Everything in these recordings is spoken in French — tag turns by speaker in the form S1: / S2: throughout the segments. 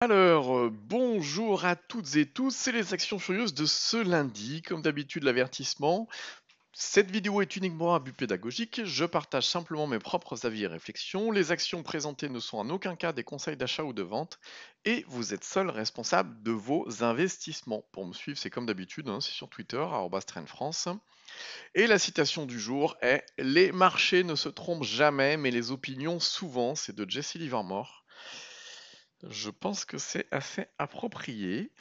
S1: Bonjour à toutes et tous, c'est les Actions Furieuses de ce lundi. Comme d'habitude, l'avertissement. Cette vidéo est uniquement à but pédagogique, je partage simplement mes propres avis et réflexions. Les actions présentées ne sont en aucun cas des conseils d'achat ou de vente, et vous êtes seul responsable de vos investissements. Pour me suivre, c'est comme d'habitude, c'est sur Twitter, @trendfrance. Et la citation du jour est Les marchés ne se trompent jamais, mais les opinions souvent. C'est de Jesse Livermore. Je pense que c'est assez approprié.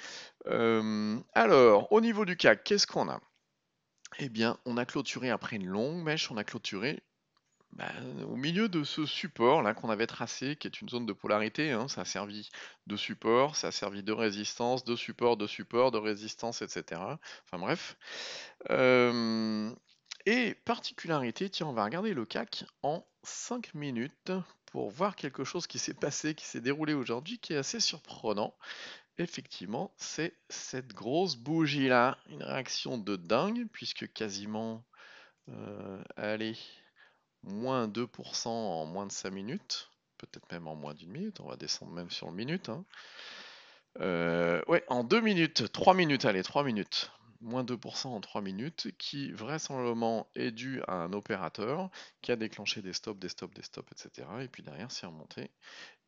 S1: Alors, au niveau du CAC, qu'est-ce qu'on a? Eh bien, on a clôturé après une longue mèche, on a clôturé bah, au milieu de ce support là qu'on avait tracé, qui est une zone de polarité. Ça a servi de support, ça a servi de résistance, de support, de résistance, etc. Enfin bref. Euh, et particularité, tiens, on va regarder le CAC en 5 minutes pour voir quelque chose qui s'est passé, qui s'est déroulé aujourd'hui, qui est assez surprenant. Effectivement, c'est cette grosse bougie-là, une réaction de dingue, puisque quasiment, allez, moins 2% en moins de 5 minutes, peut-être même en moins d'une minute, on va descendre même sur le minute. Ouais, en 2 minutes, 3 minutes, allez, 3 minutes. Moins 2% en 3 minutes, qui vraisemblablement est dû à un opérateur qui a déclenché des stops, des stops, des stops, etc. Et puis derrière, c'est remonté.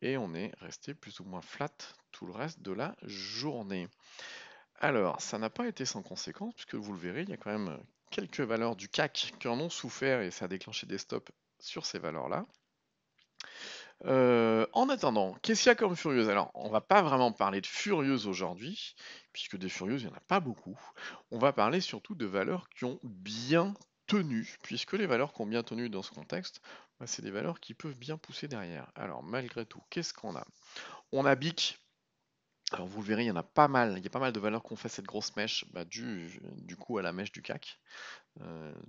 S1: Et on est resté plus ou moins flat tout le reste de la journée. Alors, ça n'a pas été sans conséquence, puisque vous le verrez, il y a quand même quelques valeurs du CAC qui en ont souffert et ça a déclenché des stops sur ces valeurs-là. En attendant, qu'est-ce qu'il y a comme furieuse? Alors, on va pas vraiment parler de furieuse aujourd'hui, puisque des furieuses, il n'y en a pas beaucoup. On va parler surtout de valeurs qui ont bien tenu, puisque les valeurs qui ont bien tenu dans ce contexte, bah, c'est des valeurs qui peuvent bien pousser derrière. Alors, malgré tout, qu'est-ce qu'on a? On a BIC. Alors vous le verrez, il y en a pas mal. Il y a pas mal de valeurs qui ont fait cette grosse mèche, bah, du coup à la mèche du CAC.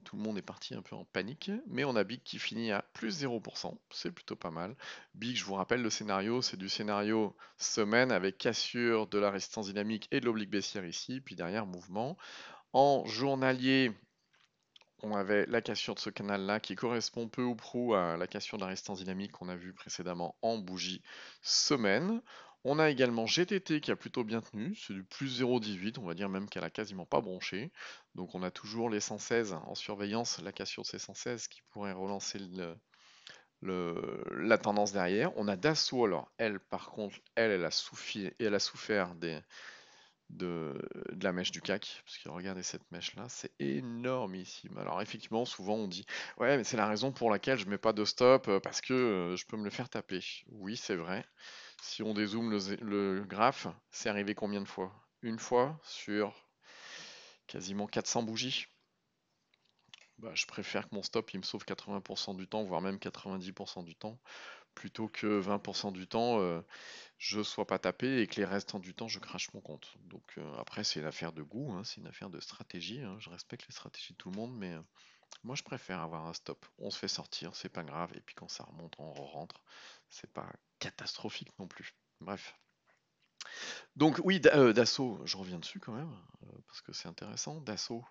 S1: Tout le monde est parti un peu en panique, mais on a BIC qui finit à plus 0%, c'est plutôt pas mal. BIC, je vous rappelle le scénario, c'est du scénario semaine avec cassure de la résistance dynamique et de l'oblique baissière ici, puis derrière mouvement. En journalier, on avait la cassure de ce canal-là qui correspond peu ou prou à la cassure de la résistance dynamique qu'on a vu précédemment en bougie semaine. On a également GTT qui a plutôt bien tenu, c'est du plus 0,18, on va dire même qu'elle a quasiment pas bronché. Donc on a toujours les 116 en surveillance, la cassure de ces 116 qui pourrait relancer la tendance derrière. On a Dassault, alors elle par contre, elle a souffert de la mèche du CAC, parce que regardez cette mèche-là, c'est énormissime. Alors effectivement, souvent on dit, ouais, mais c'est la raison pour laquelle je mets pas de stop, parce que je peux me le faire taper. Oui, c'est vrai. Si on dézoome le graphe, c'est arrivé combien de fois? Une fois sur quasiment 400 bougies. Bah, je préfère que mon stop il me sauve 80% du temps, voire même 90% du temps, plutôt que 20% du temps je sois pas tapé et que les restants du temps je crache mon compte. Donc après c'est une affaire de goût, c'est une affaire de stratégie. Je respecte les stratégies de tout le monde, mais moi je préfère avoir un stop. On se fait sortir, c'est pas grave, et puis quand ça remonte, on rentre. C'est pas catastrophique non plus. Bref. Donc oui, Dassault, je reviens dessus quand même, parce que c'est intéressant. Dassault,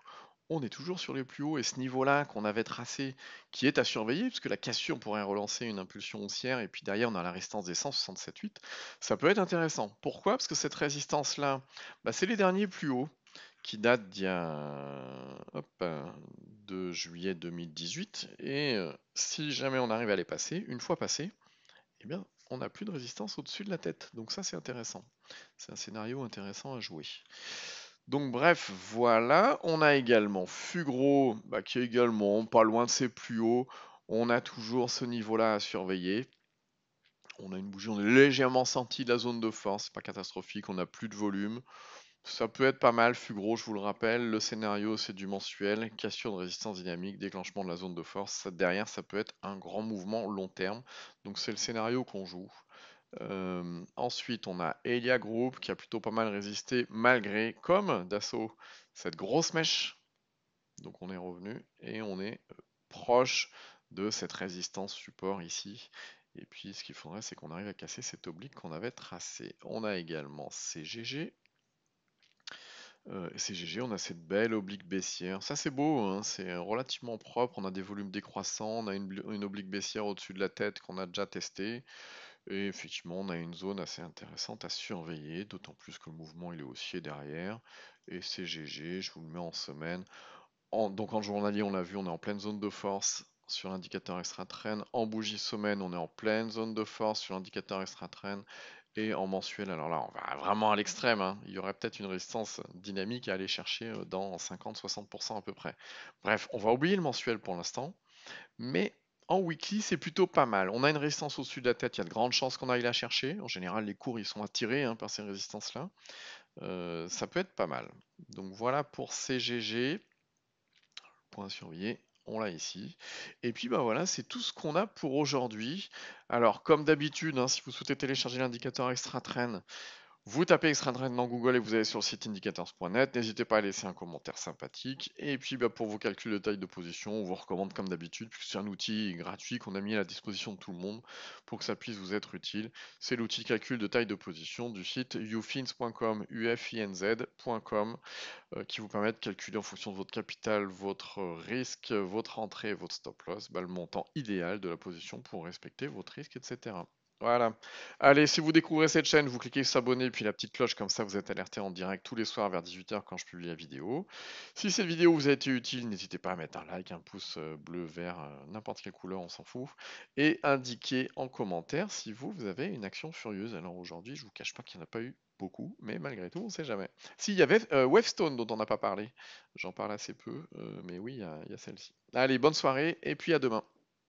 S1: on est toujours sur les plus hauts et ce niveau-là qu'on avait tracé, qui est à surveiller, puisque la cassure pourrait relancer une impulsion haussière, et puis derrière on a la résistance des 167,8. Ça peut être intéressant. Pourquoi? Parce que cette résistance-là, bah, c'est les derniers plus hauts qui datent d'il y a de juillet 2018. Et si jamais on arrive à les passer, une fois passés, eh bien, on n'a plus de résistance au-dessus de la tête. Donc ça, c'est intéressant. C'est un scénario intéressant à jouer. Donc bref, voilà. On a également Fugro, bah, qui est également pas loin de ses plus hauts. On a toujours ce niveau-là à surveiller. On a une bougie, on est légèrement sorti de la zone de force, pas catastrophique, on n'a plus de volume. Ça peut être pas mal, Fugro, je vous le rappelle. Le scénario, c'est du mensuel, cassure de résistance dynamique, déclenchement de la zone de force. Derrière, ça peut être un grand mouvement long terme. Donc c'est le scénario qu'on joue. Ensuite, on a Elia Group qui a plutôt pas mal résisté malgré, comme Dassault, cette grosse mèche. Donc on est revenu et on est proche de cette résistance support ici. Et puis ce qu'il faudrait, c'est qu'on arrive à casser cet oblique qu'on avait tracé. On a également CGG. CGG, on a cette belle oblique baissière. Ça c'est beau, c'est relativement propre. On a des volumes décroissants, on a une oblique baissière au-dessus de la tête qu'on a déjà testé. Et effectivement, on a une zone assez intéressante à surveiller, d'autant plus que le mouvement il est haussier derrière. Et CGG, je vous le mets en semaine. Donc en journalier, on l'a vu, on est en pleine zone de force sur l'indicateur extra-trend. En bougie semaine, on est en pleine zone de force sur l'indicateur extra-trend. Et en mensuel, alors là, on va vraiment à l'extrême, hein. Il y aurait peut-être une résistance dynamique à aller chercher dans 50-60% à peu près. Bref, on va oublier le mensuel pour l'instant. Mais en weekly, c'est plutôt pas mal. On a une résistance au-dessus de la tête, il y a de grandes chances qu'on aille la chercher. En général, les cours, ils sont attirés par ces résistances-là. Ça peut être pas mal. Donc voilà pour CGG. Point à surveiller, on l'a ici. Et puis bah voilà, c'est tout ce qu'on a pour aujourd'hui. Alors comme d'habitude, hein, si vous souhaitez télécharger l'indicateur extra trend, vous tapez extra trend dans Google et vous allez sur le site indicators.net. N'hésitez pas à laisser un commentaire sympathique. Et puis bah, pour vos calculs de taille de position, on vous recommande comme d'habitude, puisque c'est un outil gratuit qu'on a mis à la disposition de tout le monde pour que ça puisse vous être utile. C'est l'outil calcul de taille de position du site ufins.com, ufinz.com, qui vous permet de calculer en fonction de votre capital, votre risque, votre entrée et votre stop loss, bah, le montant idéal de la position pour respecter votre risque, etc. Voilà. Allez, si vous découvrez cette chaîne, vous cliquez sur s'abonner puis la petite cloche, comme ça vous êtes alerté en direct tous les soirs vers 18h quand je publie la vidéo. Si cette vidéo vous a été utile, n'hésitez pas à mettre un like, un pouce bleu, vert, n'importe quelle couleur, on s'en fout. Et indiquez en commentaire si vous avez une action furieuse. Alors aujourd'hui, je vous cache pas qu'il n'y en a pas eu beaucoup, mais malgré tout, on ne sait jamais. Si, il y avait Wavestone dont on n'a pas parlé. J'en parle assez peu, mais oui, il y a celle-ci. Allez, bonne soirée et puis à demain.